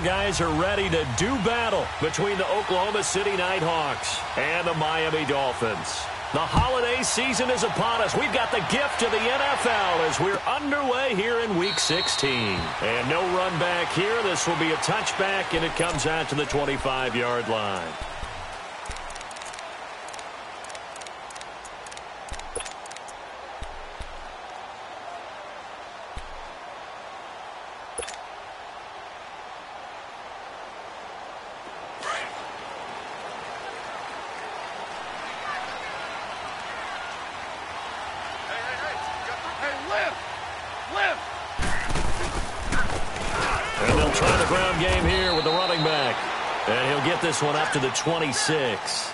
guys are ready to do battle between the Oklahoma City Nighthawks and the Miami Dolphins. The holiday season is upon us. We've got the gift of the NFL as we're underway here in Week 16. And no run back here. This will be a touchback, and it comes out to the 25-yard line. And they'll try the ground game here with the running back. And he'll get this one up to the 26.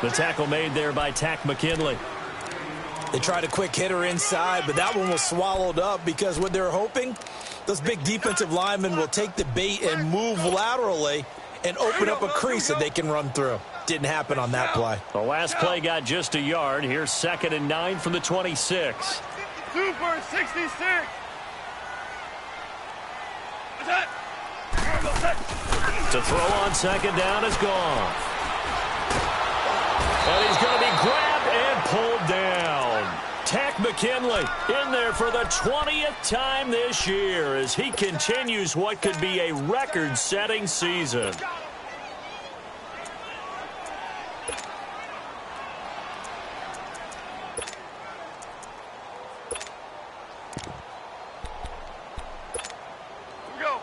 The tackle made there by Tack McKinley. They tried a quick hitter inside, but that one was swallowed up because what they're hoping, those big defensive linemen will take the bait and move laterally and open up a crease that they can run through. Didn't happen on that play. The last play got just a yard. Here's 2nd and 9 from the 26. Super 66. To throw on second down is gone. And he's going to be grabbed and pulled down. Tack McKinley in there for the 20th time this year as he continues what could be a record-setting season.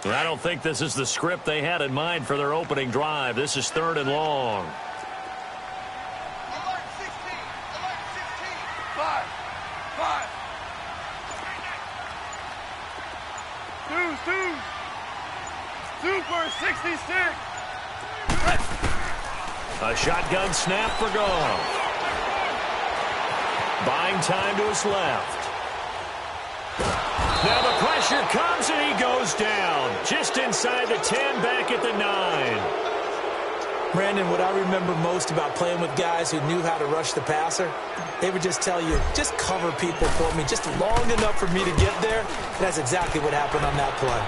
I don't think this is the script they had in mind for their opening drive. This is 3rd and long. Alert 16. Alert 16. 5. 5. Super 66. A shotgun snap for Goff. Buying time to his left. Now the pressure comes and he goes down. Just inside the 10, back at the 9. Brandon, what I remember most about playing with guys who knew how to rush the passer, they would just tell you, just cover people for me, just long enough for me to get there. And that's exactly what happened on that play.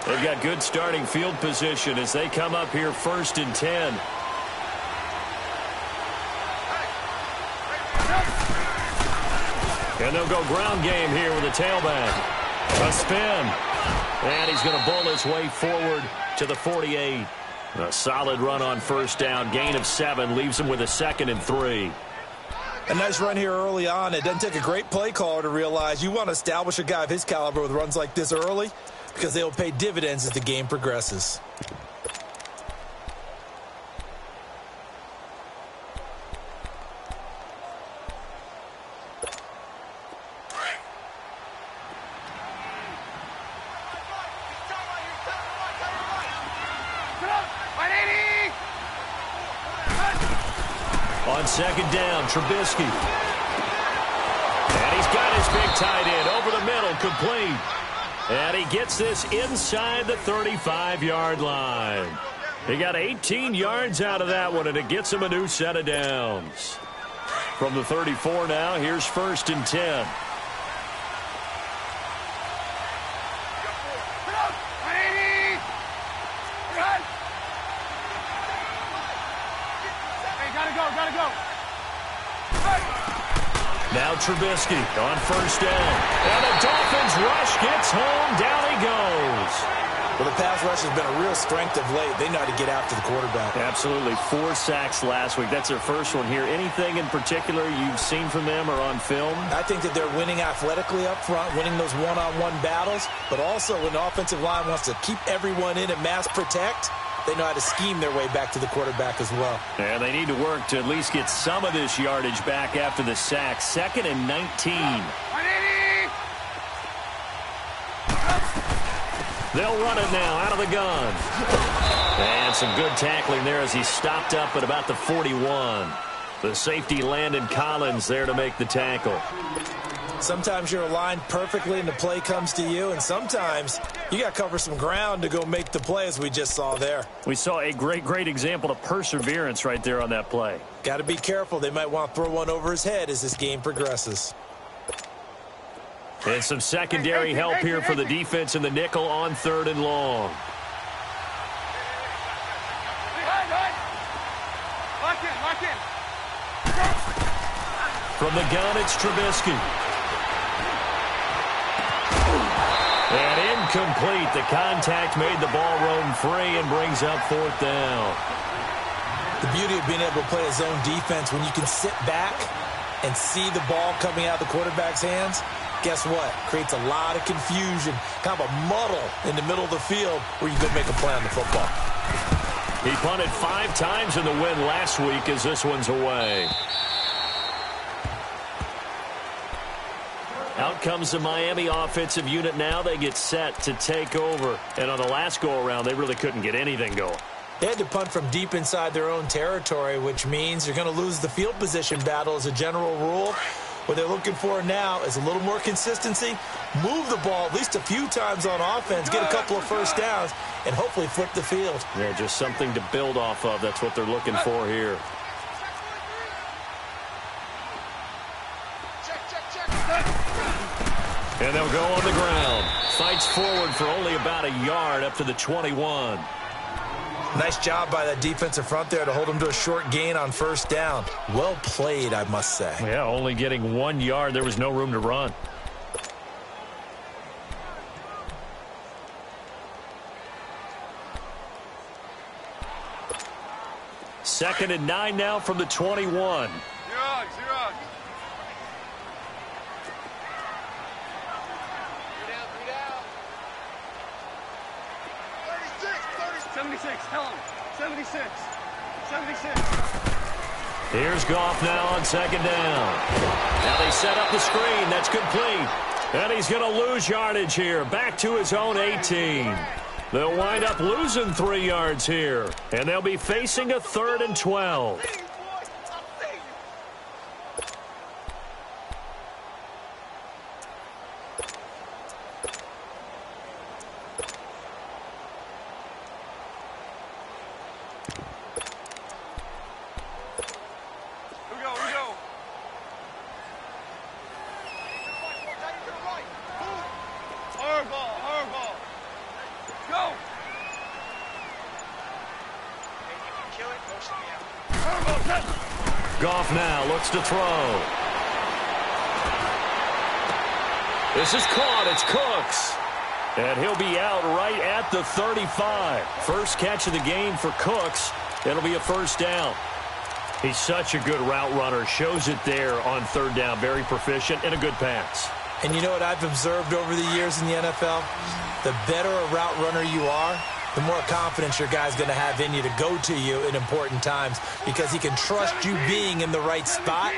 They've got good starting field position as they come up here 1st and 10. And they'll go ground game here with a tailback. A spin. And he's going to bull his way forward to the 48. A solid run on 1st down. Gain of 7 leaves him with a 2nd and 3. A nice run here early on. It doesn't take a great play caller to realize you want to establish a guy of his caliber with runs like this early, because they will pay dividends as the game progresses. On 2nd down, Trubisky. And he's got his big tight end over the middle, complete. And he gets this inside the 35-yard line. He got 18 yards out of that one, and it gets him a new set of downs. From the 34 now, here's 1st and 10. Now Trubisky on 1st down. And the Dolphins rush gets home. Down he goes. Well, the pass rush has been a real strength of late. They know how to get after the quarterback. Absolutely. 4 sacks last week. That's their first one here. Anything in particular you've seen from them or on film? I think that they're winning athletically up front, winning those one-on-one battles, but also when the offensive line wants to keep everyone in and mass protect, they know how to scheme their way back to the quarterback as well. And they need to work to at least get some of this yardage back after the sack. 2nd and 19. They'll run it now out of the gun. And some good tackling there as he stopped up at about the 41. The safety Landon Collins there to make the tackle. Sometimes you're aligned perfectly and the play comes to you, and sometimes you got to cover some ground to go make the play, as we just saw there. We saw a great example of perseverance right there on that play. Got to be careful. They might want to throw one over his head as this game progresses. And some secondary help here for the defense in the nickel on 3rd and long. Lock in. From the gun, it's Trubisky. And incomplete. The contact made the ball roam free and brings up 4th down. The beauty of being able to play a zone defense, when you can sit back and see the ball coming out of the quarterback's hands, guess what? Creates a lot of confusion, kind of a muddle in the middle of the field where you go make a play on the football. He punted 5 times in the win last week as this one's away. Out comes the Miami offensive unit now. They get set to take over. And on the last go-around, they really couldn't get anything going. They had to punt from deep inside their own territory, which means you're going to lose the field position battle as a general rule. What they're looking for now is a little more consistency, move the ball at least a few times on offense, get a couple of first downs, and hopefully flip the field. Yeah, just something to build off of. That's what they're looking for here. And they'll go on the ground. Fights forward for only about a yard up to the 21. Nice job by that defensive front there to hold him to a short gain on first down. Well played, I must say. Yeah, only getting 1 yard. There was no room to run. Second and 9 now from the 21. Zero. 76, tell him. 76. Here's Goff now on 2nd down. Now they set up the screen. That's complete. And he's going to lose yardage here. Back to his own 18. They'll wind up losing 3 yards here. And they'll be facing a 3rd and 12. Hardball. Go. Goff now looks to throw. This is caught. It's Cooks. And he'll be out right at the 35. First catch of the game for Cooks. It'll be a first down. He's such a good route runner. Shows it there on 3rd down. Very proficient and a good pass. And you know what I've observed over the years in the NFL? The better a route runner you are, the more confidence your guy's going to have in you to go to you in important times because he can trust you being in the right spot,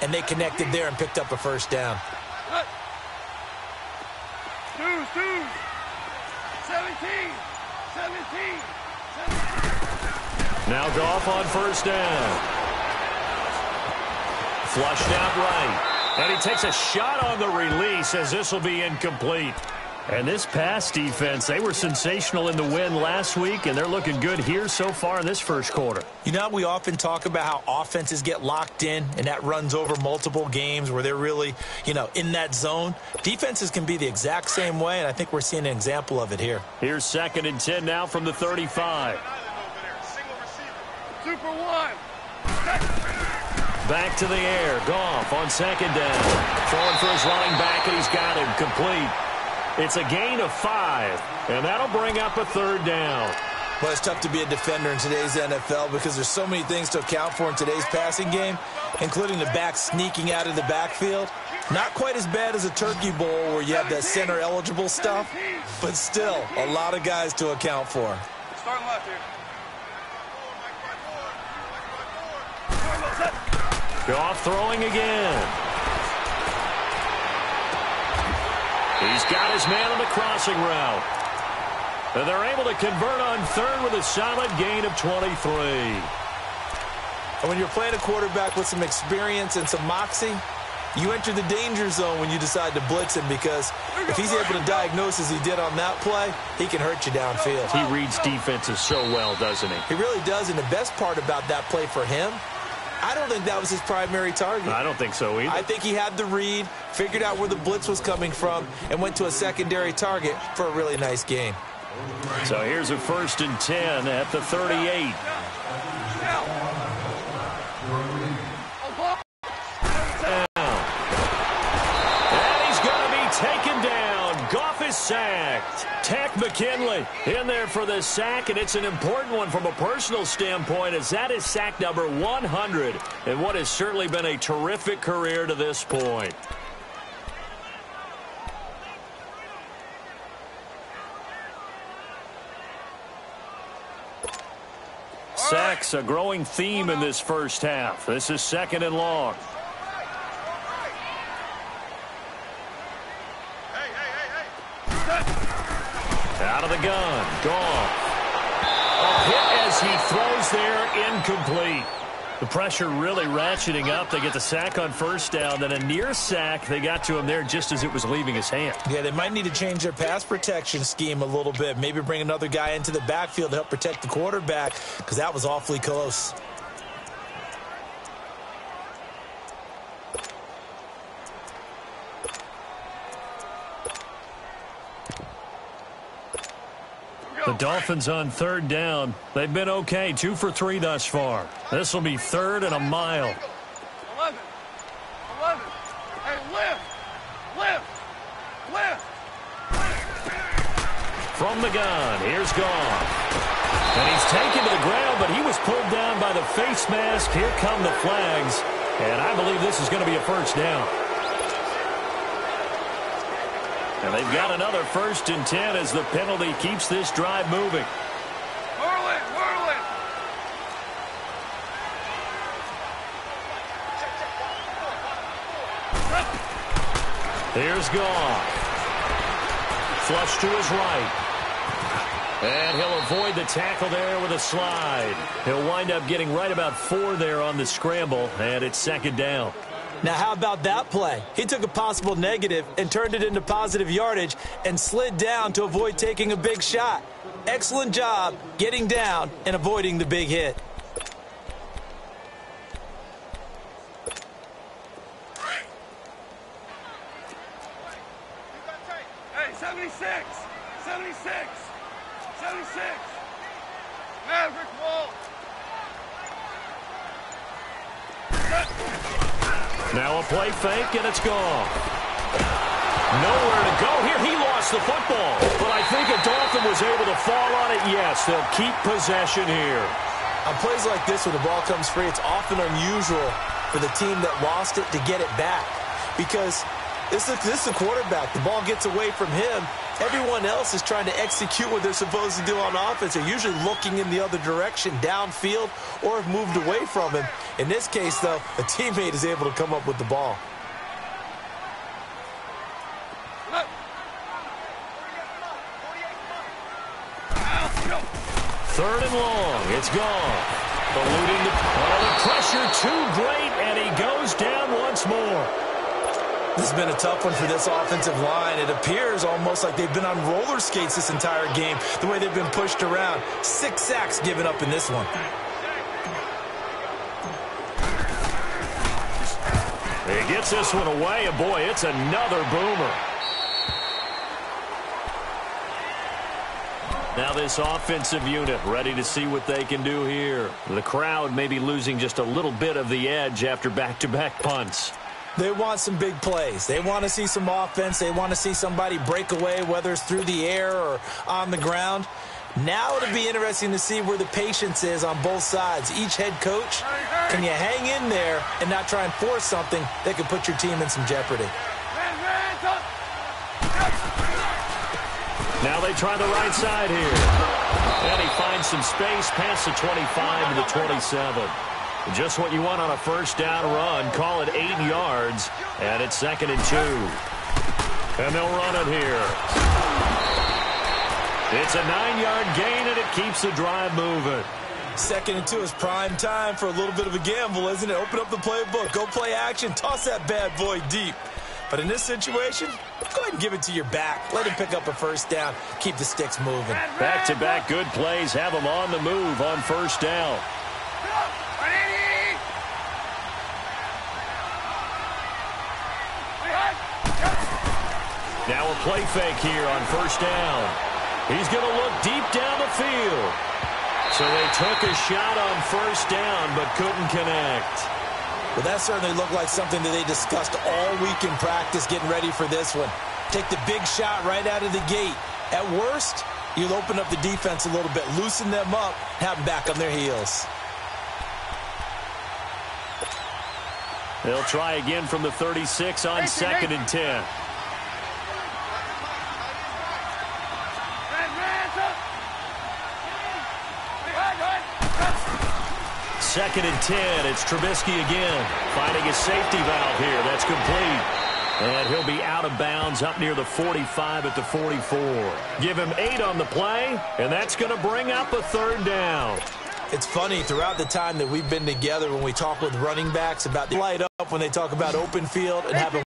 and they connected there and picked up a first down. 17. Now Goff on first down. Flushed out right. And he takes a shot on the release as this will be incomplete. And this pass defense, they were sensational in the win last week, and they're looking good here so far in this first quarter. You know, we often talk about how offenses get locked in, and that runs over multiple games where they're really, in that zone. Defenses can be the exact same way, and I think we're seeing an example of it here. Here's 2nd and 10 now from the 35. Super one. Back to the air. Goff on 2nd down. Throwing for his running back, and he's got him complete. It's a gain of 5, and that'll bring up a 3rd down. Well, it's tough to be a defender in today's NFL because there's so many things to account for in today's passing game, including the back sneaking out of the backfield. Not quite as bad as a turkey bowl where you have that center-eligible stuff, but still a lot of guys to account for. Starting left here. Goff throwing again. He's got his man on the crossing route. And they're able to convert on 3rd with a solid gain of 23. And when you're playing a quarterback with some experience and some moxie, You enter the danger zone when you decide to blitz him, because if he's able to diagnose as he did on that play, he can hurt you downfield. He reads defenses so well, doesn't he? He really does, and the best part about that play for him, I don't think that was his primary target. I don't think so either. I think he had the read, figured out where the blitz was coming from, and went to a secondary target for a really nice gain. So here's a 1st and 10 at the 38. Taken down. Goff is sacked. Tack McKinley in there for the sack, and it's an important one from a personal standpoint, as that is sack number 100 in what has certainly been a terrific career to this point. Sacks, a growing theme in this first half. This is 2nd and long. Out of the gun. Goff. A hit as he throws there, incomplete. The pressure really ratcheting up. They get the sack on 1st down, then a near sack. They got to him there just as it was leaving his hand. Yeah, they might need to change their pass protection scheme a little bit. Maybe bring another guy into the backfield to help protect the quarterback, because that was awfully close. The Dolphins on 3rd down. They've been okay, 2 for 3 thus far. This will be 3rd and a mile. 11. Hey, lift. From the gun, here's Goff. And he's taken to the ground, but he was pulled down by the face mask. Here come the flags. And I believe this is going to be a 1st down. And they've got another 1st and 10 as the penalty keeps this drive moving. Whirl it. Here's Goff. Flush to his right. And he'll avoid the tackle there with a slide. He'll wind up getting right about 4 there on the scramble, and it's 2nd down. Now, how about that play? He took a possible negative and turned it into positive yardage and slid down to avoid taking a big shot. Excellent job getting down and avoiding the big hit. Hey, 76. Maverick wall. Now a play fake, and it's gone. Nowhere to go here. He lost the football. But I think a Dolphin was able to fall on it. Yes, they'll keep possession here. On plays like this, when the ball comes free, it's often unusual for the team that lost it to get it back. Because this is the quarterback. The ball gets away from him. Everyone else is trying to execute what they're supposed to do on offense. They're usually looking in the other direction, downfield, or have moved away from him. In this case, though, a teammate is able to come up with the ball. Third and long. It's gone. Eluding the pressure too great, and he goes down once more. This has been a tough one for this offensive line. It appears almost like they've been on roller skates this entire game, the way they've been pushed around. 6 sacks given up in this one. He gets this one away, and boy, it's another boomer. Now this offensive unit ready to see what they can do here. The crowd may be losing just a little bit of the edge after back-to-back punts. They want some big plays. They want to see some offense. They want to see somebody break away, whether it's through the air or on the ground. Now it'll be interesting to see where the patience is on both sides. Each head coach, can you hang in there and not try and force something that could put your team in some jeopardy? Now they try the right side here. And he finds some space past the 25 to the 27. Just what you want on a first down run. Call it 8 yards. And it's 2nd and 2. And they'll run it here. It's a 9-yard gain, and it keeps the drive moving. 2nd and 2 is prime time for a little bit of a gamble, isn't it? Open up the playbook, go play action, toss that bad boy deep. But in this situation, go ahead and give it to your back. Let him pick up a first down. Keep the sticks moving. Back-to-back good plays have them on the move on first down. Now a play fake here on first down. He's going to look deep down the field. So they took a shot on first down but couldn't connect. Well, that certainly looked like something that they discussed all week in practice getting ready for this one. Take the big shot right out of the gate. At worst, you'll open up the defense a little bit, loosen them up, have them back on their heels. They'll try again from the 36 on 2nd and 10. Second and 10. It's Trubisky again. Finding a safety valve here. That's complete. And he'll be out of bounds up near the 45 at the 44. Give him 8 on the play, and that's going to bring up a 3rd down. It's funny, throughout the time that we've been together, when we talk with running backs about the light up, when they talk about open field and having,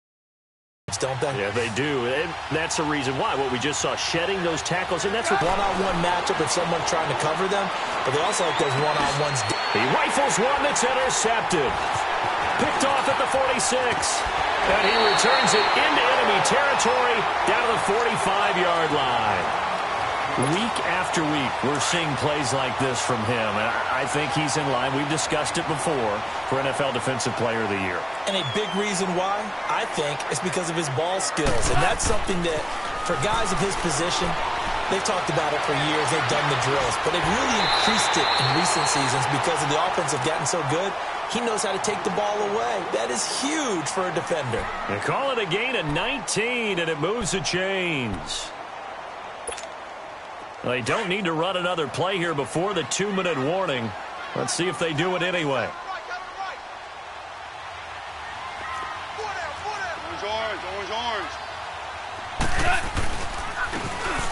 don't they? Yeah, they do. And that's the reason why. What we just saw, shedding those tackles, and that's what one-on-one matchup if someone's trying to cover them, but they also like those one-on-ones. He rifles one that's intercepted. Picked off at the 46. And he returns it into enemy territory down to the 45-yard line. Week after week, we're seeing plays like this from him. And I think he's in line. We've discussed it before for NFL Defensive Player of the Year. And a big reason why, I think, is because of his ball skills. And that's something that, for guys of his position, they've talked about it for years. They've done the drills. But they've really increased it in recent seasons because of the offense have gotten so good. He knows how to take the ball away. That is huge for a defender. They call it a gain of 19, and it moves the chains. They don't need to run another play here before the 2-minute warning. Let's see if they do it anyway. Orange.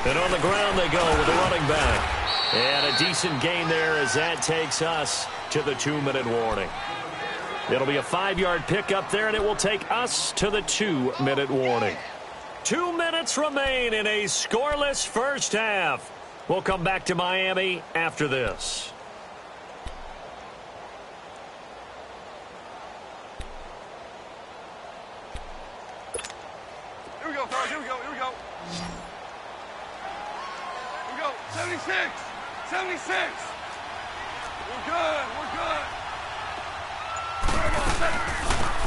And on the ground they go with the running back. And a decent gain there as that takes us to the 2-minute warning. It'll be a 5-yard pickup there, and it will take us to the 2-minute warning. 2 minutes remain in a scoreless first half. We'll come back to Miami after this. Here we go, fellas. Here we go. 76. 76. We're good.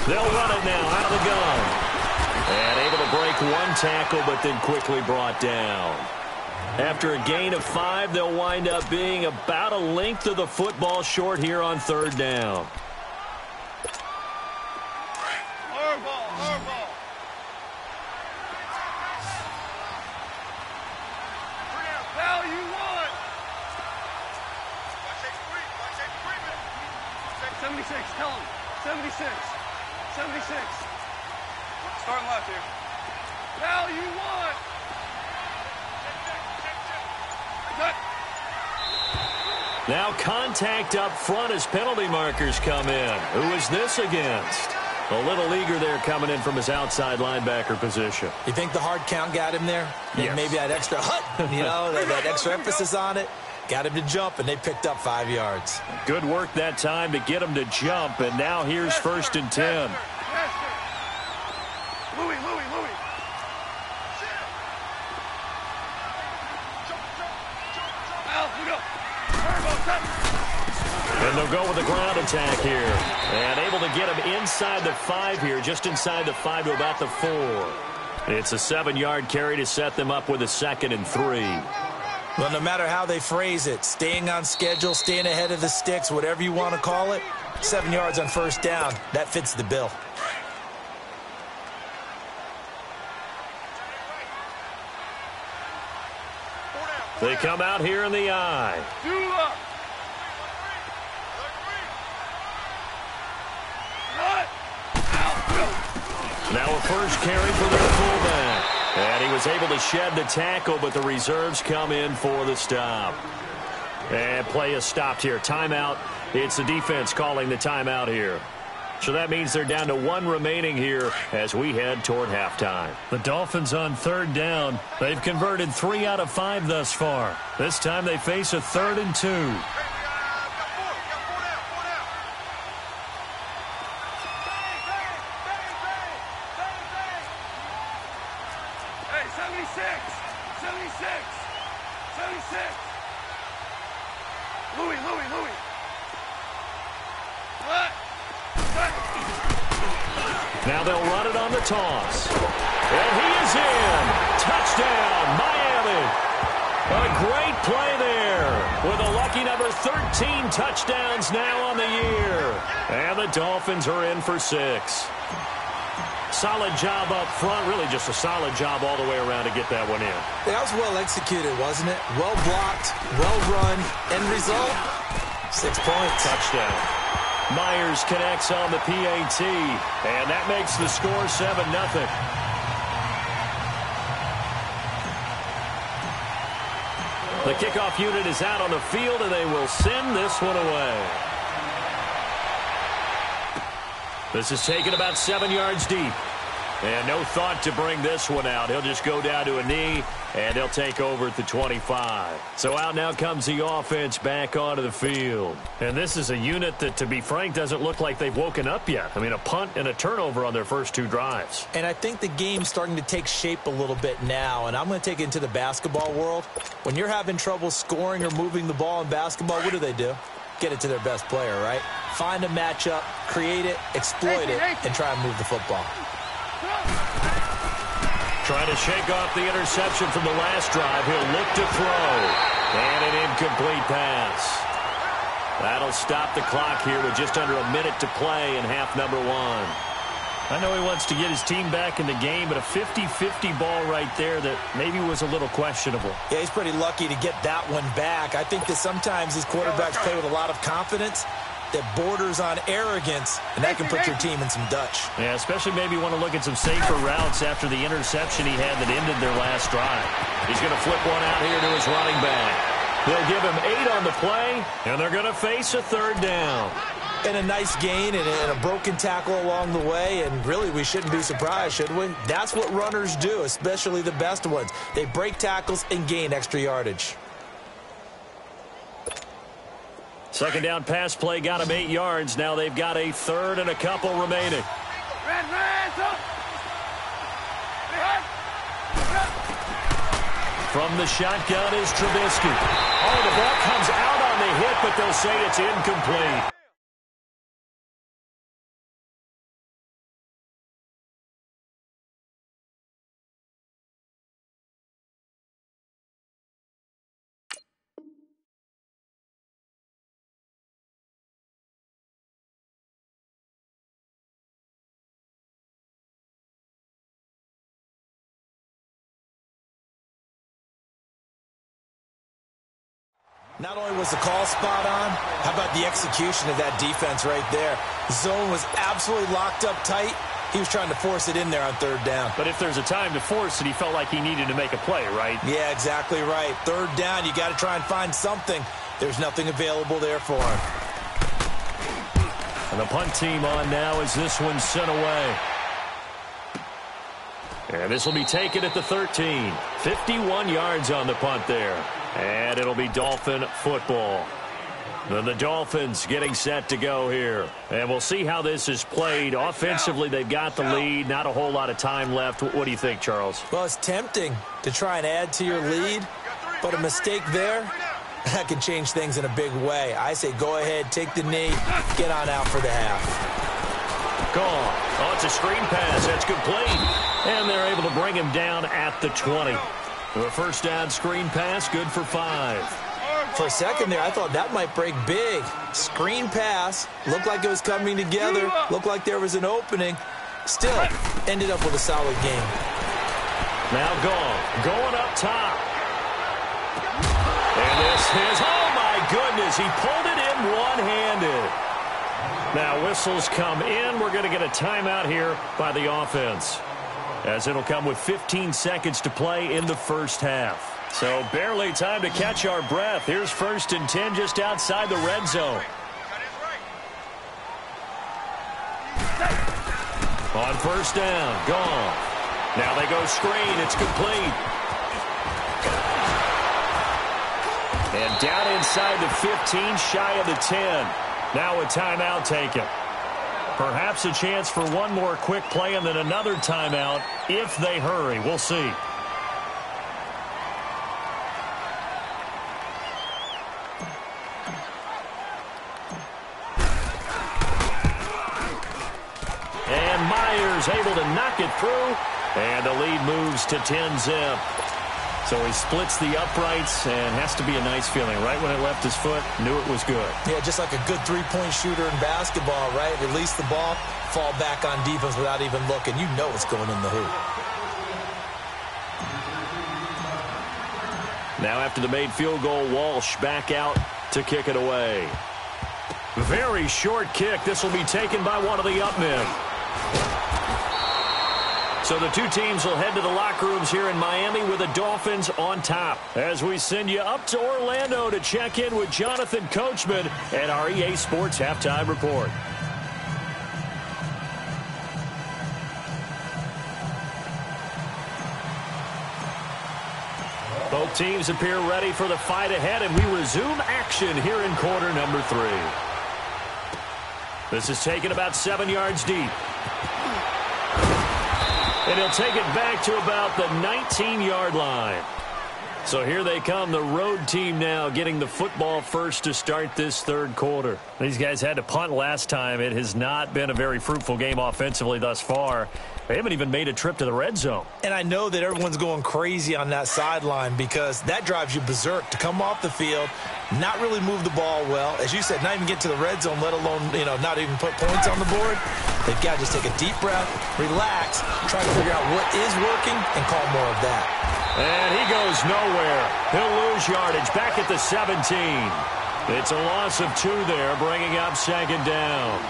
They'll run it now out of the gun. And able to break one tackle, but then quickly brought down. After a gain of 5, they'll wind up being about a length of the football short here on 3rd down. Hardball. Value one. 76, tell him. 76. Starting left here. Value one. Now contact up front as penalty markers come in. Who is this against? A little eager there coming in from his outside linebacker position. You think the hard count got him there? Yes. Maybe that extra that extra emphasis on it. Got him to jump, and they picked up 5 yards. Good work that time to get him to jump, and now here's 1st and 10. Louis. And they'll go with the ground attack here. And able to get him inside the 5 here, just inside the 5 to about the 4. It's a 7-yard carry to set them up with a 2nd and 3. Well, no matter how they phrase it, staying on schedule, staying ahead of the sticks, whatever you want to call it, 7 yards on 1st down, that fits the bill. They come out here in the eye. Now a first carry for their fullback. And he was able to shed the tackle, but the reserves come in for the stop. And play is stopped here. Timeout. It's the defense calling the timeout here. So that means they're down to 1 remaining here as we head toward halftime. The Dolphins on 3rd down. They've converted 3 out of 5 thus far. This time they face a 3rd and 2. Hey, 76! 76! Louis! What? Now they'll run it on the toss. And he is in. Touchdown, Miami. A great play there with a lucky number 13 touchdowns now on the year. And the Dolphins are in for 6. Solid job up front. Really just a solid job all the way around to get that one in. That was well executed, wasn't it? Well blocked, well run. End result, 6 points. Touchdown. Myers connects on the PAT, and that makes the score 7-0. The kickoff unit is out on the field, and they will send this one away. This is taken about 7 yards deep. And no thought to bring this one out. He'll just go down to a knee, and he'll take over at the 25. So out now comes the offense back onto the field. And this is a unit that, to be frank, doesn't look like they've woken up yet. I mean, a punt and a turnover on their first 2 drives. And I think the game's starting to take shape a little bit now, and I'm going to take it into the basketball world. When you're having trouble scoring or moving the ball in basketball, what do? Get it to their best player, right? Find a matchup, create it, exploit it, and try and move the football. Trying to shake off the interception from the last drive. He'll look to throw. And an incomplete pass. That'll stop the clock here with just under a minute to play in half number 1. I know he wants to get his team back in the game, but a 50-50 ball right there that maybe was a little questionable. Yeah, he's pretty lucky to get that one back. I think that sometimes these quarterbacks play with a lot of confidence that borders on arrogance, and that can put your team in some Dutch. Yeah, especially maybe want to look at some safer routes after the interception he had that ended their last drive. He's going to flip one out here to his running back. They'll give him 8 on the play, and they're going to face a 3rd down. And a nice gain and a broken tackle along the way, and really we shouldn't be surprised, should we? That's what runners do, especially the best ones. They break tackles and gain extra yardage. Second down pass play got him 8 yards. Now they've got a 3rd and a couple remaining. From the shotgun is Trubisky. Oh, the ball comes out on the hit, but they'll say it's incomplete. Not only was the call spot on, how about the execution of that defense right there? Zone was absolutely locked up tight. He was trying to force it in there on 3rd down. But if there's a time to force it, he felt like he needed to make a play, right? Yeah, exactly right. 3rd down, you got to try and find something. There's nothing available there for him. And the punt team on now as this one's sent away. And this will be taken at the 13. 51 yards on the punt there. And it'll be Dolphin football. Then the Dolphins getting set to go here. And we'll see how this is played. Offensively, they've got the lead. Not a whole lot of time left. What do you think, Charles? Well, it's tempting to try and add to your lead. But a mistake there, that can change things in a big way. I say go ahead, take the knee, get on out for the half. Gone. Oh, it's a screen pass. That's complete. And they're able to bring him down at the 20. The first down screen pass, good for 5. For a second there, I thought that might break big. Screen pass, looked like it was coming together, looked like there was an opening. Still, ended up with a solid game. Now going up top. And this is, oh my goodness, he pulled it in one-handed. Now whistles come in. We're going to get a timeout here by the offense, as it'll come with 15 seconds to play in the first half. So barely time to catch our breath. Here's 1st and 10 just outside the red zone. On 1st down, gone. Now they go screen. It's complete. And down inside the 15, shy of the 10. Now a timeout taken. Perhaps a chance for one more quick play and then another timeout if they hurry. We'll see. And Myers able to knock it through. And the lead moves to 10-zip. So he splits the uprights and has to be a nice feeling. Right when it left his foot, knew it was good. Yeah, just like a good three-point shooter in basketball, right? Release the ball, fall back on defense without even looking. You know it's going in the hoop. Now after the made field goal, Walsh back out to kick it away. Very short kick. This will be taken by one of the up men. So the two teams will head to the locker rooms here in Miami with the Dolphins on top. As we send you up to Orlando to check in with Jonathan Coachman and our EA Sports Halftime Report. Both teams appear ready for the fight ahead, and we resume action here in quarter number 3. This is taken about 7 yards deep. And he'll take it back to about the 19-yard line. So here they come, the road team now getting the football first to start this third quarter. These guys had to punt last time. It has not been a very fruitful game offensively thus far. They haven't even made a trip to the red zone. And I know that everyone's going crazy on that sideline because that drives you berserk to come off the field, not really move the ball well. As you said, not even get to the red zone, let alone, not even put points on the board. They've got to just take a deep breath, relax, try to figure out what is working, and call more of that. And he goes nowhere. He'll lose yardage back at the 17. It's a loss of 2 there, bringing up 2nd down.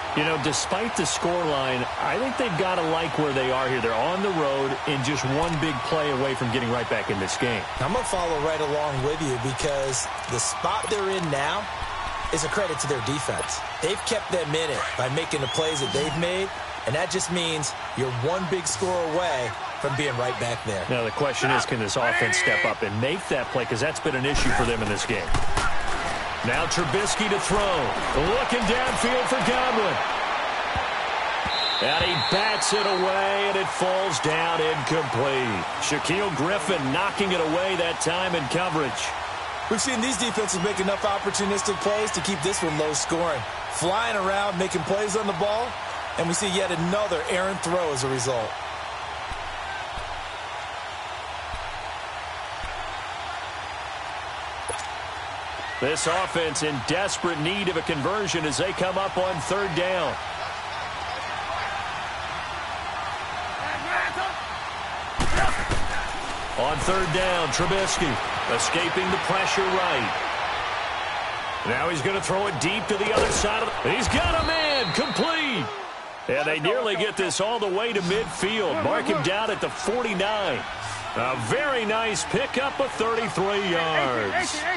Despite the scoreline, I think they've got to like where they are here. They're on the road and just one big play away from getting right back in this game. I'm going to follow right along with you because the spot they're in now is a credit to their defense. They've kept them in it by making the plays that they've made, and that just means you're one big score away from being right back there. Now the question is, can this offense step up and make that play? Because that's been an issue for them in this game. Now Trubisky to throw. Looking downfield for Godwin. And he bats it away, and it falls down incomplete. Shaquille Griffin knocking it away that time in coverage. We've seen these defenses make enough opportunistic plays to keep this one low scoring. Flying around, making plays on the ball, and we see yet another errant throw as a result. This offense in desperate need of a conversion as they come up on 3rd down. On 3rd down, Trubisky escaping the pressure right. Now he's going to throw it deep to the other side of the... He's got a man, complete. And they nearly get this all the way to midfield. Mark him down at the 49. A very nice pickup of 33 yards. 18.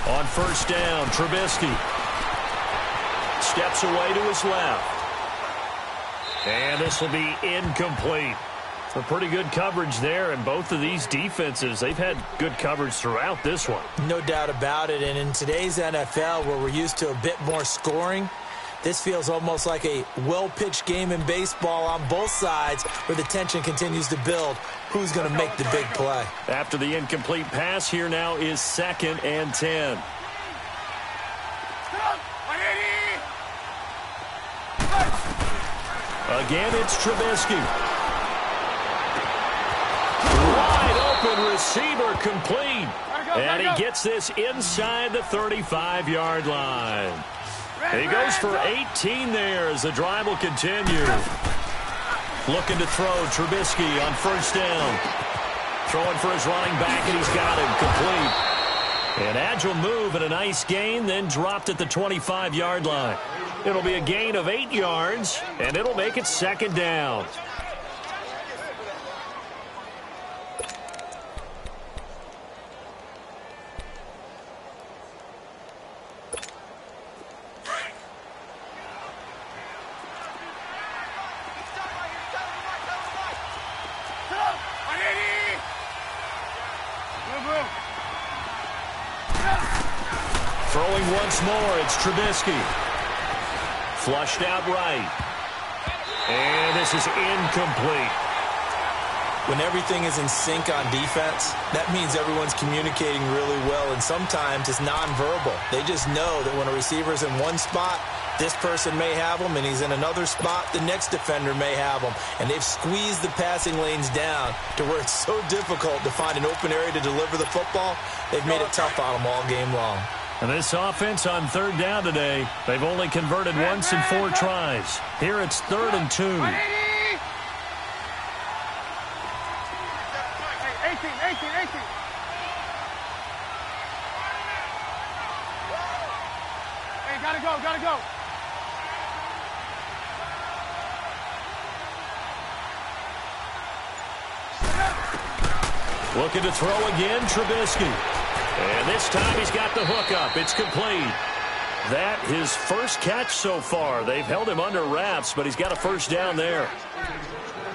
On 1st down, Trubisky steps away to his left. And this will be incomplete. So pretty good coverage there, and both of these defenses, they've had good coverage throughout this one. No doubt about it, and in today's NFL, where we're used to a bit more scoring, this feels almost like a well-pitched game in baseball on both sides where the tension continues to build. Who's going to make the big play? After the incomplete pass, here now is 2nd and 10. Again, it's Trubisky. Wide open receiver, complete. And he gets this inside the 35-yard line. He goes for 18 there as the drive will continue. Looking to throw, Trubisky on 1st down. Throwing for his running back, and he's got him complete. An agile move and a nice gain, then dropped at the 25-yard line. It'll be a gain of 8 yards, and it'll make it 2nd down. Throwing once more, it's Trubisky. Flushed out right. And this is incomplete. When everything is in sync on defense, that means everyone's communicating really well, and sometimes it's nonverbal. They just know that when a receiver's in one spot, this person may have him, and he's in another spot, the next defender may have him. And they've squeezed the passing lanes down to where it's so difficult to find an open area to deliver the football. They've made it tough on them all game long. And this offense on 3rd down today, they've only converted once in 4 tries. Here it's 3rd and 2. 18. Hey, gotta go. Looking to throw again, Trubisky. And this time he's got the hook up. It's complete. That his first catch so far. They've held him under wraps, but he's got a 1st down there.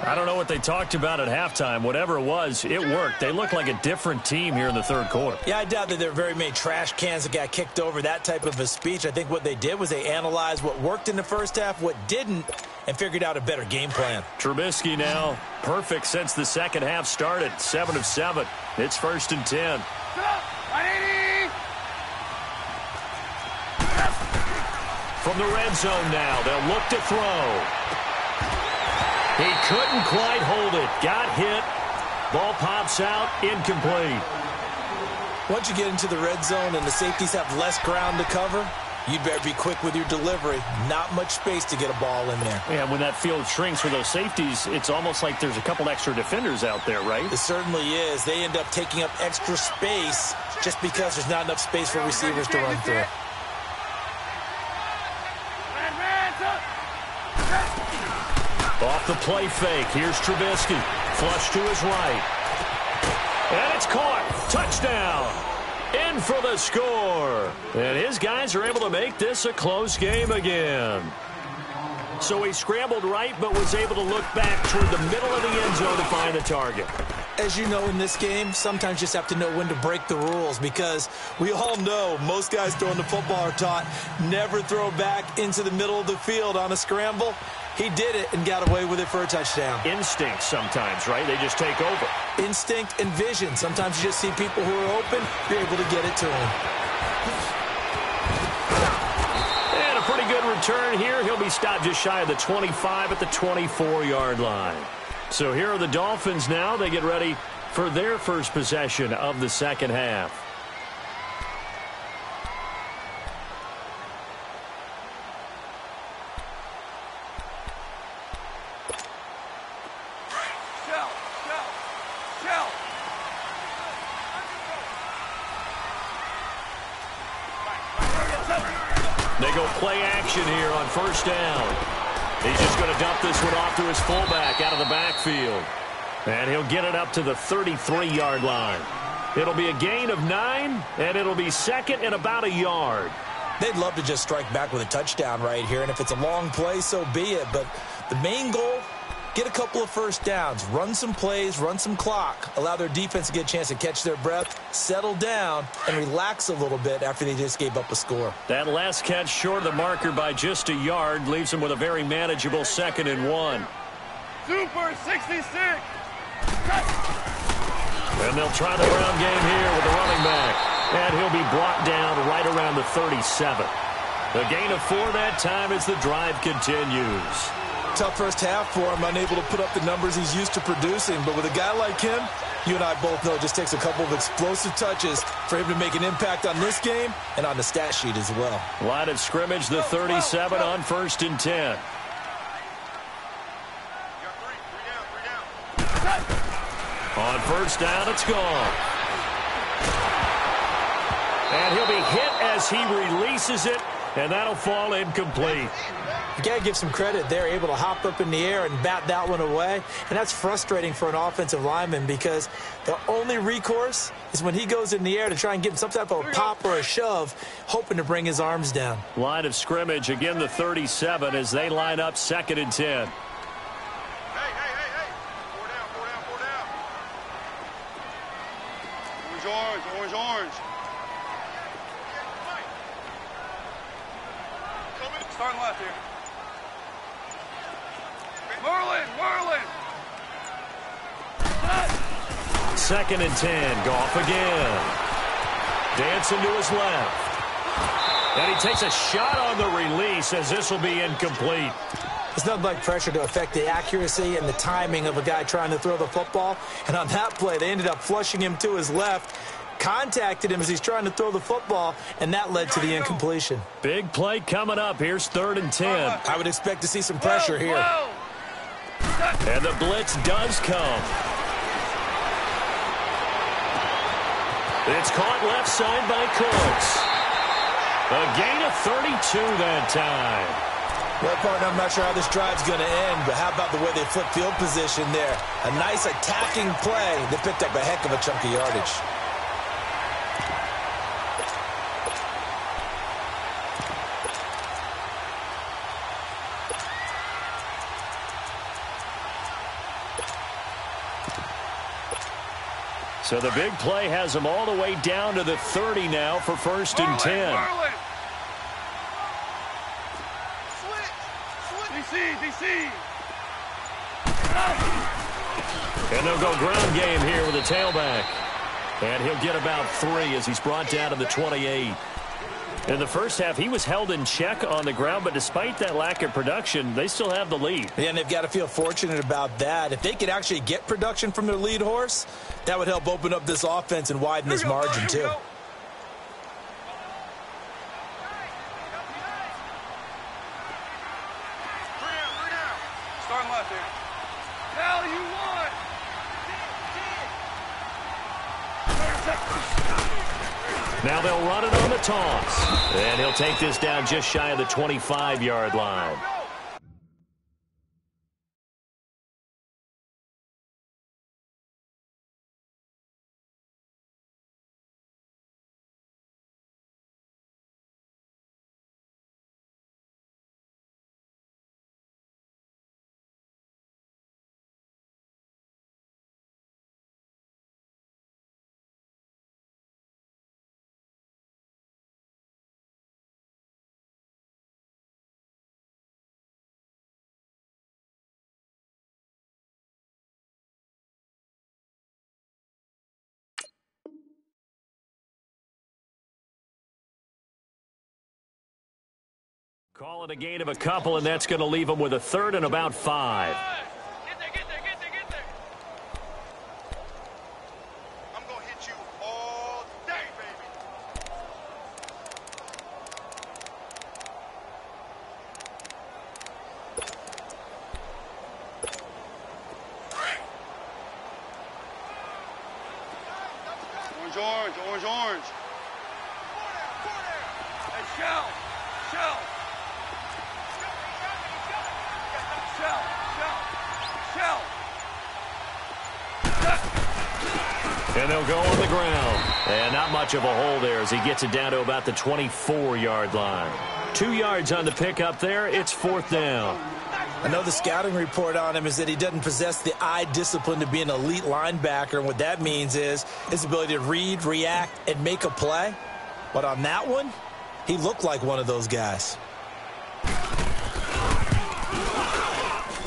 I don't know what they talked about at halftime. Whatever it was, it worked. They look like a different team here in the 3rd quarter. Yeah, I doubt that there are very many trash cans that got kicked over, that type of a speech. I think what they did was they analyzed what worked in the first half, what didn't, and figured out a better game plan. Trubisky now perfect since the 2nd half started. 7 of 7. It's 1st and 10. From the red zone now, they'll look to throw. He couldn't quite hold it. Got hit. Ball pops out. Incomplete. Once you get into the red zone and the safeties have less ground to cover, you'd better be quick with your delivery. Not much space to get a ball in there. Yeah, when that field shrinks for those safeties, it's almost like there's a couple extra defenders out there, right? It certainly is. They end up taking up extra space just because there's not enough space for receivers to run through. Off the play fake. Here's Trubisky. Flush to his right. And it's caught. Touchdown. In for the score. And his guys are able to make this a close game again. So he scrambled right, but was able to look back toward the middle of the end zone to find the target. As you know, in this game, sometimes you just have to know when to break the rules, because we all know most guys throwing the football are taught never throw back into the middle of the field on a scramble. He did it and got away with it for a touchdown. Instinct sometimes, right? They just take over. Instinct and vision. Sometimes you just see people who are open, you're able to get it to them. And a pretty good return here. He'll be stopped just shy of the 25 at the 24-yard line. So here are the Dolphins now. They get ready for their first possession of the 2nd half. They go play action here on 1st down. He's just going to dump this one off to his fullback out of the backfield. And he'll get it up to the 33-yard line. It'll be a gain of 9, and it'll be 2nd and about a yard. They'd love to just strike back with a touchdown right here, and if it's a long play, so be it. But the main goal, get a couple of 1st downs, run some plays, run some clock, allow their defense to get a chance to catch their breath, settle down, and relax a little bit after they just gave up a score. That last catch short of the marker by just a yard leaves them with a very manageable 2nd and 1. Super 66. And they'll try the ground game here with the running back. And he'll be brought down right around the 37. The gain of 4 that time as the drive continues. Tough first half for him, unable to put up the numbers he's used to producing. But with a guy like him, you and I both know it just takes a couple of explosive touches for him to make an impact on this game and on the stat sheet as well. Line of scrimmage, the 37 on 1st and 10. On 1st down, it's gone. And he'll be hit as he releases it, and that'll fall incomplete. You got to give some credit. They're able to hop up in the air and bat that one away. And that's frustrating for an offensive lineman because the only recourse is when he goes in the air to try and get some type of a pop or a shove, hoping to bring his arms down. Line of scrimmage, again the 37 as they line up 2nd and 10. Hey. Four down. Orange. Starting left here. Merlin. 2nd and 10. Goff again. Dancing to his left. And he takes a shot on the release as this will be incomplete. It's nothing like pressure to affect the accuracy and the timing of a guy trying to throw the football. And on that play, they ended up flushing him to his left, contacted him as he's trying to throw the football, and that led to the incompletion. Big play coming up. Here's 3rd and 10. I would expect to see some pressure here. And the blitz does come. It's caught left side by Cooks. A gain of 32 that time. Well, partner, I'm not sure how this drive's going to end, but how about the way they flip field position there? A nice attacking play that picked up a heck of a chunk of yardage. So the big play has them all the way down to the 30 now for 1st and 10. DC. And they'll go ground game here with a tailback. And he'll get about 3 as he's brought down to the 28. In the first half, he was held in check on the ground, but despite that lack of production, they still have the lead. Yeah, and they've got to feel fortunate about that. If they could actually get production from their lead horse, that would help open up this offense and widen this margin, too. Starting left here. Hell you want. Now they'll run it on the toss. And he'll take this down just shy of the 25-yard line. Call it a gain of a couple, and that's going to leave them with a 3rd and about 5. Get there. I'm going to hit you all day, baby. Orange. Hey, Shell. And they'll go on the ground. And not much of a hole there as he gets it down to about the 24-yard line. 2 yards on the pickup there. It's 4th down. I know the scouting report on him is that he doesn't possess the eye discipline to be an elite linebacker. And what that means is his ability to read, react, and make a play. But on that one, he looked like one of those guys.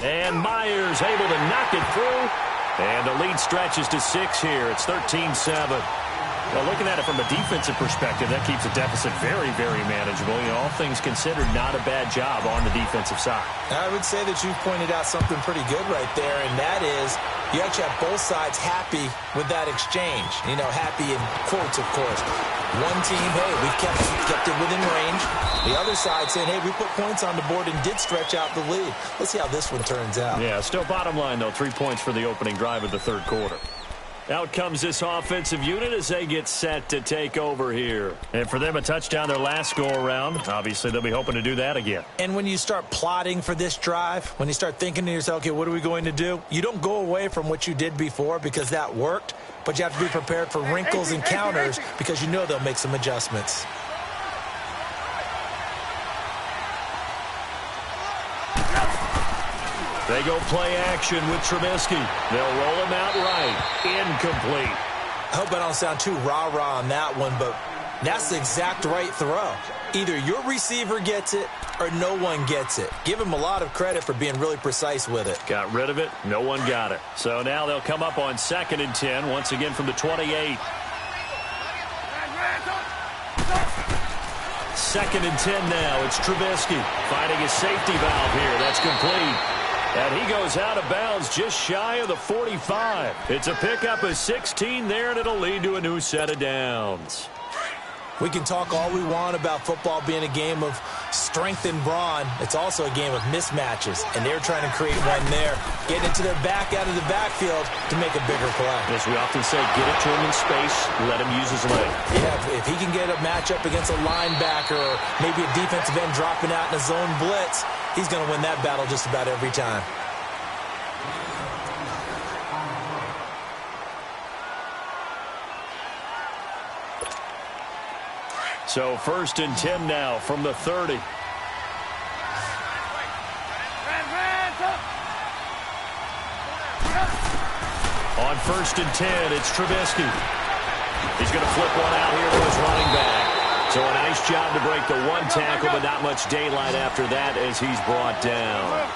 And Myers able to knock it through. And the lead stretches to 6 here. It's 13-7. Well, looking at it from a defensive perspective, that keeps the deficit very, very manageable. You know, all things considered, not a bad job on the defensive side. I would say that you've pointed out something pretty good right there, and that is you actually have both sides happy with that exchange. You know, happy in quotes, of course. One team, hey, we've kept it within range. The other side saying, hey, we put points on the board and did stretch out the lead. Let's see how this one turns out. Yeah, still bottom line, though, 3 points for the opening drive of the third quarter. Out comes this offensive unit as they get set to take over here. And for them, a touchdown their last go-around. Obviously, they'll be hoping to do that again. And when you start plotting for this drive, when you start thinking to yourself, okay, what are we going to do? You don't go away from what you did before because that worked, but you have to be prepared for wrinkles and counters because you know they'll make some adjustments. They go play action with Trubisky. They'll roll him out right. Incomplete. I hope I don't sound too rah-rah on that one, but that's the exact right throw. Either your receiver gets it or no one gets it. Give him a lot of credit for being really precise with it. Got rid of it. No one got it. So now they'll come up on 2nd and 10, once again from the 28. 2nd and 10 now. It's Trubisky finding his safety valve here. That's complete. And he goes out of bounds just shy of the 45. It's a pickup of 16 there, and it'll lead to a new set of downs. We can talk all we want about football being a game of strength and brawn. It's also a game of mismatches, and they're trying to create one there, getting it to their back out of the backfield to make a bigger play. As we often say, get it to him in space, let him use his leg. Yeah, if he can get a matchup against a linebacker or maybe a defensive end dropping out in a zone blitz, he's going to win that battle just about every time. So 1st and 10 now from the 30. On 1st and 10, it's Trubisky. He's going to flip one out here to his running back. So a nice job to break the one tackle, but not much daylight after that as he's brought down.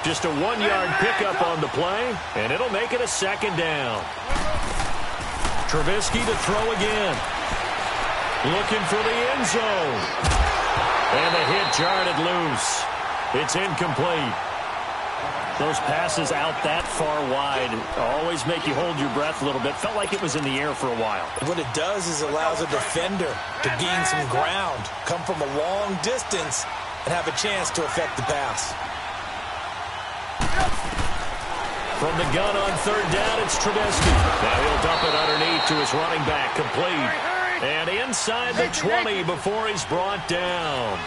Just a 1-yard pickup on the play, and it'll make it a 2nd down. Trubisky to throw again. Looking for the end zone. And the hit jarred it loose. It's incomplete. Those passes out that far wide always make you hold your breath a little bit. Felt like it was in the air for a while. What it does is it allows a defender to gain some ground, come from a long distance, and have a chance to affect the pass. From the gun on 3rd down, it's Trubisky. Now he'll dump it underneath to his running back, complete. And inside the 20 before he's brought down.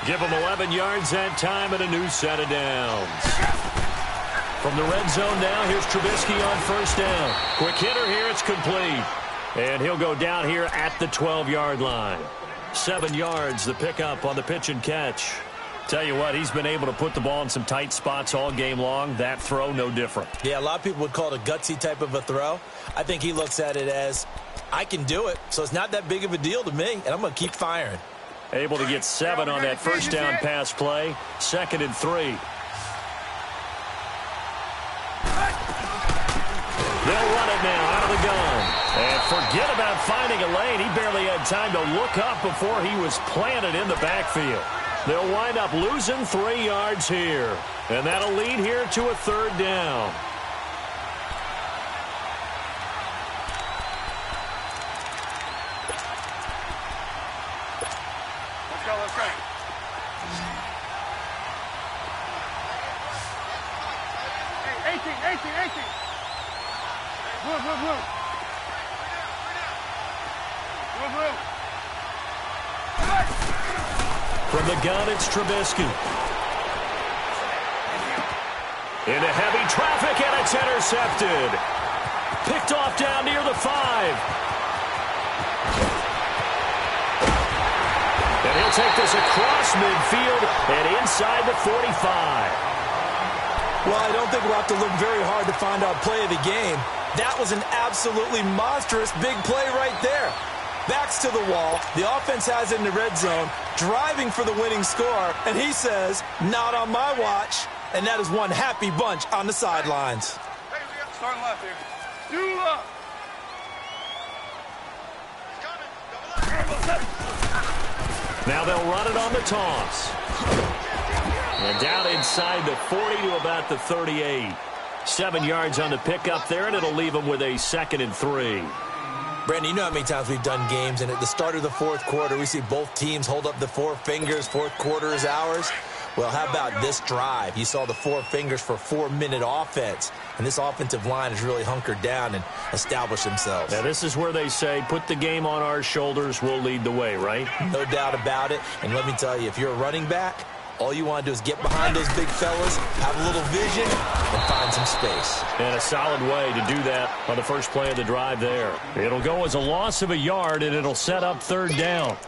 Give him 11 yards that time and a new set of downs. From the red zone now, here's Trubisky on 1st down. Quick hitter here, it's complete. And he'll go down here at the 12-yard line. 7 yards, the pickup on the pitch and catch. Tell you what, he's been able to put the ball in some tight spots all game long. That throw, no different. Yeah, a lot of people would call it a gutsy type of a throw. I think he looks at it as, I can do it, so it's not that big of a deal to me, and I'm going to keep firing. Able to get 7 on that 1st down pass play. 2nd and 3. They'll run it now out of the gun. And forget about finding a lane. He barely had time to look up before he was planted in the backfield. They'll wind up losing 3 yards here. And that'll lead here to a 3rd down. Let's go. Hey, 18. Blue. From the gun, it's Trubisky. Into heavy traffic, and it's intercepted. Picked off down near the 5. And he'll take this across midfield and inside the 45. Well, I don't think we'll have to look very hard to find our play of the game. That was an absolutely monstrous big play right there. Backs to the wall. The offense has it in the red zone, driving for the winning score, and he says, not on my watch. And that is one happy bunch on the sidelines. Starting left here. Do up. Now they'll run it on the toss. And down inside the 40 to about the 38. 7 yards on the pickup there, and it'll leave them with a 2nd and 3. Brandon, you know how many times we've done games, and at the start of the 4th quarter, we see both teams hold up the 4 fingers, 4th quarter is ours. Well, how about this drive? You saw the 4 fingers for 4-minute offense, and this offensive line has really hunkered down and established themselves. Now, this is where they say, put the game on our shoulders, we'll lead the way, right? No doubt about it. And let me tell you, if you're a running back, all you want to do is get behind those big fellas, have a little vision, and find some space. And a solid way to do that on the first play of the drive there. It'll go as a loss of a yard, and it'll set up 3rd down.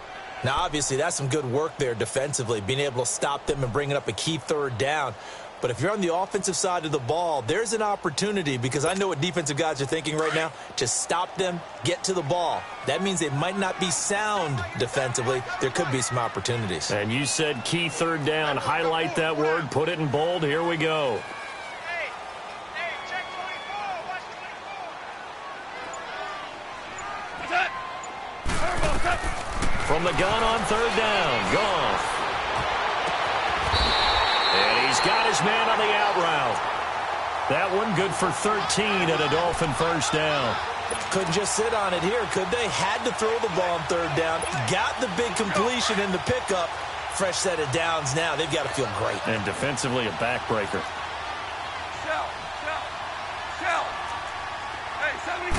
Now, obviously, that's some good work there defensively, being able to stop them and bringing up a key 3rd down. But if you're on the offensive side of the ball, there's an opportunity, because I know what defensive guys are thinking right now. Just stop them, get to the ball. That means they might not be sound defensively. There could be some opportunities. And you said key 3rd down. Highlight that word, put it in bold. Here we go. Hey, check 24. Watch 24. What's that? From the gun on 3rd down, Goff. And he's got his man on the out route. That one good for 13 and a Dolphin 1st down. Couldn't just sit on it here, could they? Had to throw the ball on 3rd down. Got the big completion in the pickup. Fresh set of downs now. They've got to feel great. And defensively, a backbreaker. Shell. Hey, 70.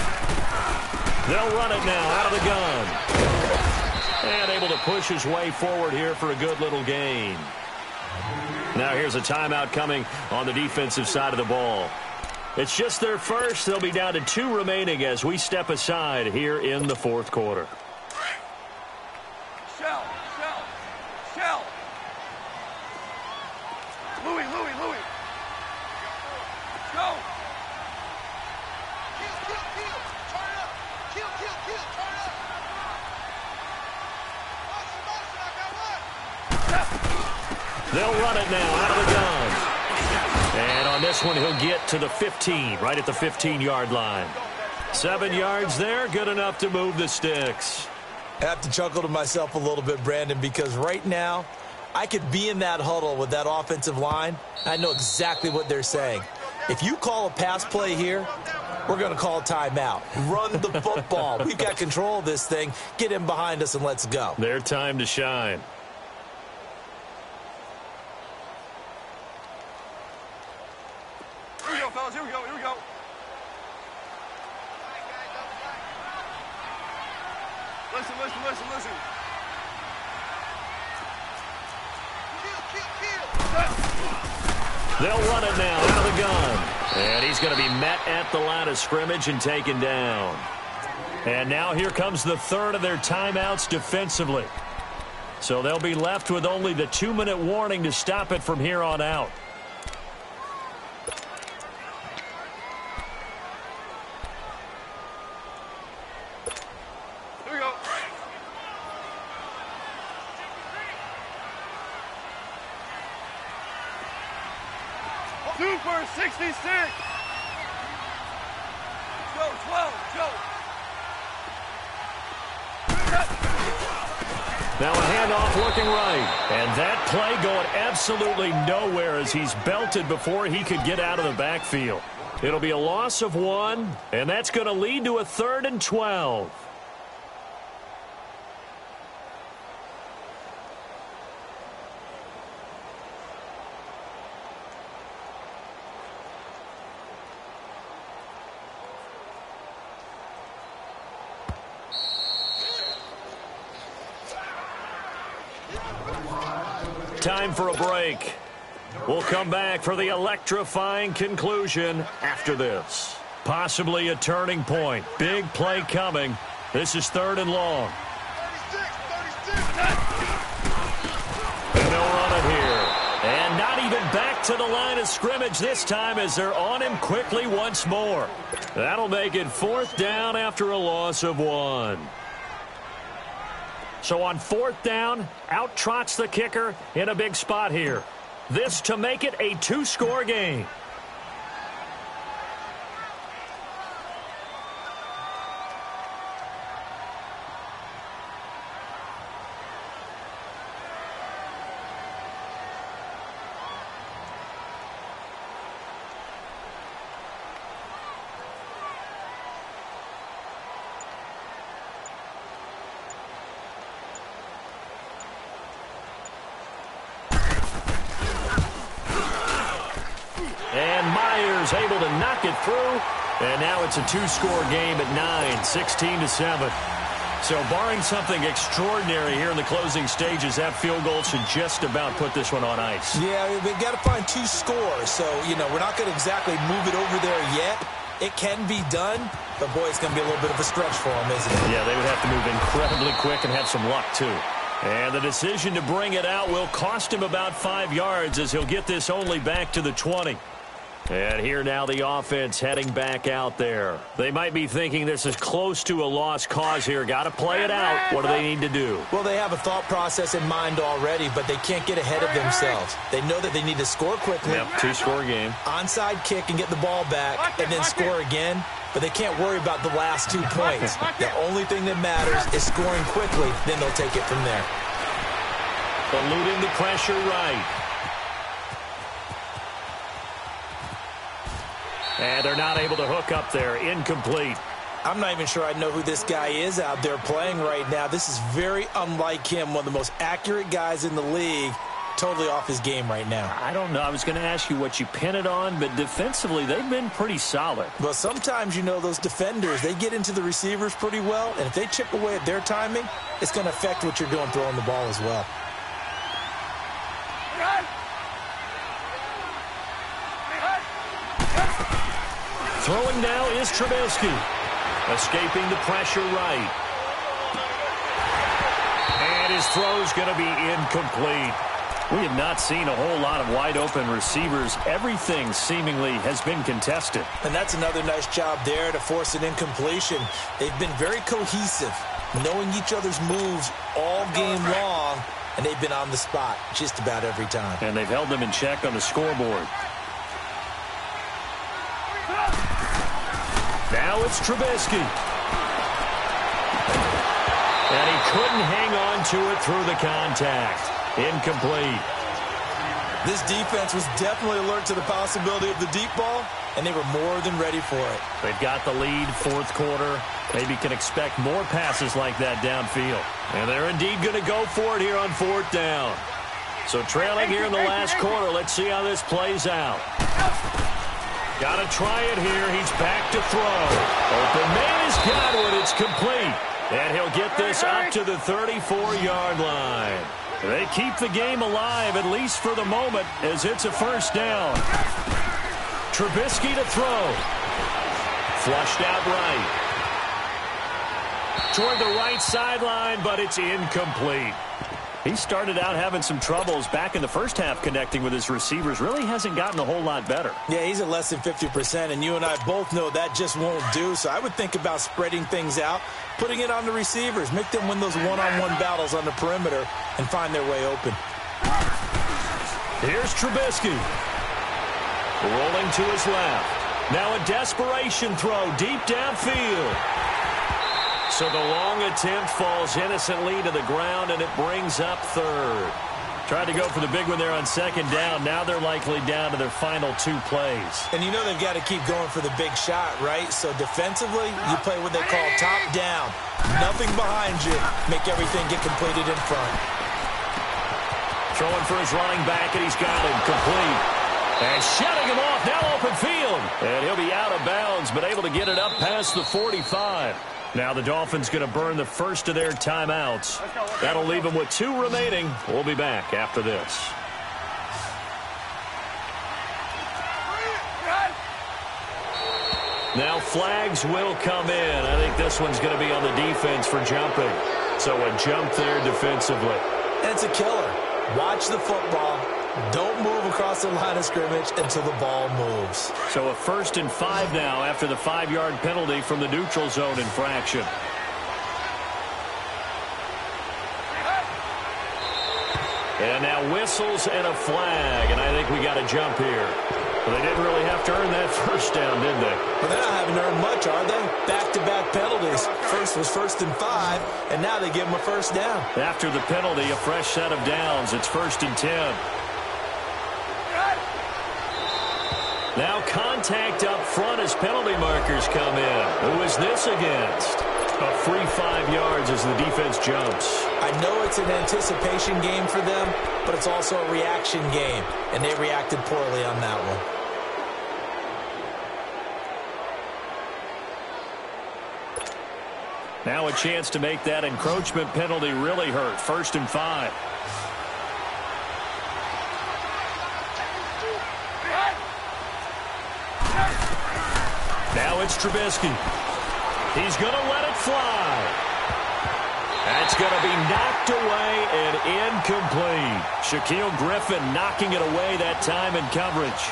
They'll run it now out of the gun. And able to push his way forward here for a good little gain. Now here's a timeout coming on the defensive side of the ball. It's just their first. They'll be down to 2 remaining as we step aside here in the 4th quarter. Shell. Louis. Go. Kill. Turn it up. Kill. Turn it up. They'll run it now out of the gun. And on this one, he'll get to the 15, right at the 15-yard line. 7 yards there, good enough to move the sticks. I have to chuckle to myself a little bit, Brandon, because right now I could be in that huddle with that offensive line. I know exactly what they're saying. If you call a pass play here, we're going to call a timeout. Run the football. We've got control of this thing. Get him behind us and let's go. Their time to shine. Here we go, fellas. Here we go. Listen. They'll run it now out of the gun. And he's going to be met at the line of scrimmage and taken down. And now here comes the 3rd of their timeouts defensively. So they'll be left with only the 2-minute warning to stop it from here on out. Here we go. 2 for 66. Go, 12, Joe. Now a handoff looking right. And that play going absolutely nowhere as he's belted before he could get out of the backfield. It'll be a loss of 1, and that's going to lead to a 3rd and 12. Time for a break. We'll come back for the electrifying conclusion after this. Possibly a turning point. Big play coming. This is 3rd and long. 36. And they'll run it here. And not even back to the line of scrimmage this time as they're on him quickly once more. That'll make it 4th down after a loss of 1. So on 4th down, out trots the kicker in a big spot here. This to make it a 2-score game. able to knock it through. And now it's a two-score game at 9, 16-7. So barring something extraordinary here in the closing stages, that field goal should just about put this one on ice. Yeah, we've got to find 2 scores. So, we're not going to exactly move it over there yet. It can be done, but, boy, it's going to be a little bit of a stretch for them, isn't it? Yeah, they would have to move incredibly quick and have some luck, too. And the decision to bring it out will cost him about 5 yards as he'll get this only back to the 20. And here now the offense heading back out there. They might be thinking this is close to a lost cause here. Got to play it out. What do they need to do? Well, they have a thought process in mind already, but they can't get ahead of themselves. They know that they need to score quickly. Yep, 2-score game. Onside kick and get the ball back and then score again. But they can't worry about the last 2 points. The only thing that matters is scoring quickly. Then they'll take it from there. Eluding the pressure right. And they're not able to hook up there. Incomplete. I'm not even sure I know who this guy is out there playing right now. This is very unlike him, one of the most accurate guys in the league. Totally off his game right now. I don't know. I was going to ask you what you pin it on, but defensively, they've been pretty solid. Well, sometimes, those defenders, they get into the receivers pretty well, and if they chip away at their timing, it's going to affect what you're doing throwing the ball as well. Throwing now is Trubisky. Escaping the pressure right. And his throw's going to be incomplete. We have not seen a whole lot of wide-open receivers. Everything seemingly has been contested. And that's another nice job there to force an incompletion. They've been very cohesive, knowing each other's moves all game long, and they've been on the spot just about every time. And they've held them in check on the scoreboard. Now it's Trubisky. And he couldn't hang on to it through the contact. Incomplete. This defense was definitely alert to the possibility of the deep ball, and they were more than ready for it. They've got the lead, fourth quarter. Maybe can expect more passes like that downfield. And they're indeed going to go for it here on 4th down. So trailing here in the last quarter. Let's see how this plays out. Got to try it here. He's back to throw. Open man has got it. It's complete. And he'll get this up to the 34-yard line. They keep the game alive, at least for the moment, as it's a first down. Trubisky to throw. Flushed out right. Toward the right sideline, but it's incomplete. He started out having some troubles back in the first half connecting with his receivers. Really hasn't gotten a whole lot better. Yeah, he's at less than 50%, and you and I both know that just won't do. So I would think about spreading things out, putting it on the receivers, make them win those one-on-one battles on the perimeter and find their way open. Here's Trubisky. Rolling to his left. Now a desperation throw deep downfield. So the long attempt falls innocently to the ground, and it brings up 3rd. Tried to go for the big one there on 2nd down. Now they're likely down to their final 2 plays. And they've got to keep going for the big shot, right? So defensively, you play what they call top down. Nothing behind you. Make everything get completed in front. Throwing for his running back, and he's got him complete. And shutting him off, now open field. And he'll be out of bounds, but able to get it up past the 45. Now the Dolphins going to burn the first of their timeouts. That'll leave them with 2 remaining. We'll be back after this. Now flags will come in. I think this one's going to be on the defense for jumping. So a jump there defensively. And it's a killer. Watch the football. Don't move across the line of scrimmage until the ball moves. So a 1st and 5 now after the 5-yard penalty from the neutral zone infraction. And now whistles and a flag, and I think we got a jump here. Well, they didn't really have to earn that first down, did they? Well, they're not having earned much, are they? Back-to-back penalties. First was 1st and 5, and now they give them a first down. After the penalty, a fresh set of downs. It's 1st and 10. Now contact up front as penalty markers come in. Who is this against? A free 5 yards as the defense jumps. I know it's an anticipation game for them, but it's also a reaction game, and they reacted poorly on that one. Now a chance to make that encroachment penalty really hurt. 1st and 5. Now it's Trubisky. He's going to let it fly. That's going to be knocked away and incomplete. Shaquille Griffin knocking it away that time in coverage.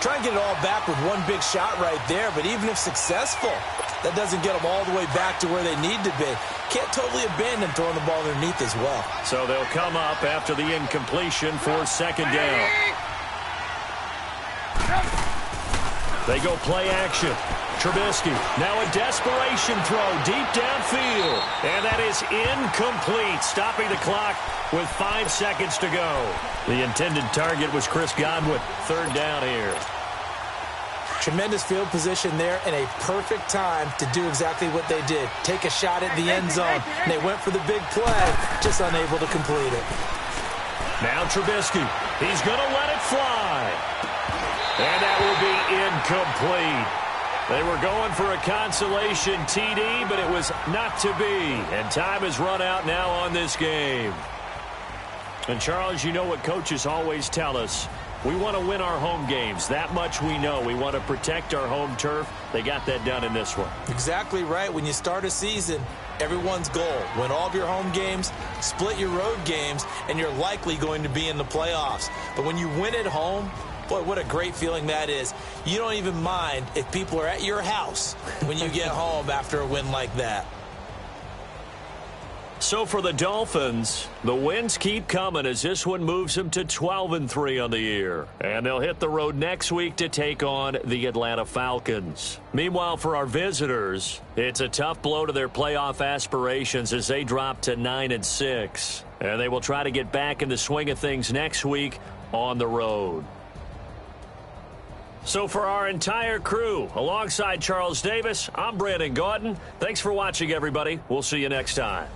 Try and get it all back with one big shot right there, but even if successful, that doesn't get them all the way back to where they need to be. Can't totally abandon throwing the ball underneath as well. So they'll come up after the incompletion for 2nd down. They go play action. Trubisky, now a desperation throw deep downfield. And that is incomplete, stopping the clock with 5 seconds to go. The intended target was Chris Godwin. 3rd down here. Tremendous field position there and a perfect time to do exactly what they did. Take a shot at the end zone. And they went for the big play, just unable to complete it. Now Trubisky. He's going to let it fly. And that will be incomplete. They were going for a consolation TD, but it was not to be. And time has run out now on this game. And, Charles, you know what coaches always tell us. We want to win our home games. That much we know. We want to protect our home turf. They got that done in this one. Exactly right. When you start a season, everyone's goal, win all of your home games, split your road games, and you're likely going to be in the playoffs. But when you win at home, boy, what a great feeling that is. You don't even mind if people are at your house when you get home after a win like that. So for the Dolphins, the wins keep coming as this one moves them to 12-3 on the year. And they'll hit the road next week to take on the Atlanta Falcons. Meanwhile, for our visitors, it's a tough blow to their playoff aspirations as they drop to 9-6. And they will try to get back in the swing of things next week on the road. So for our entire crew, alongside Charles Davis, I'm Brandon Gaudin. Thanks for watching, everybody. We'll see you next time.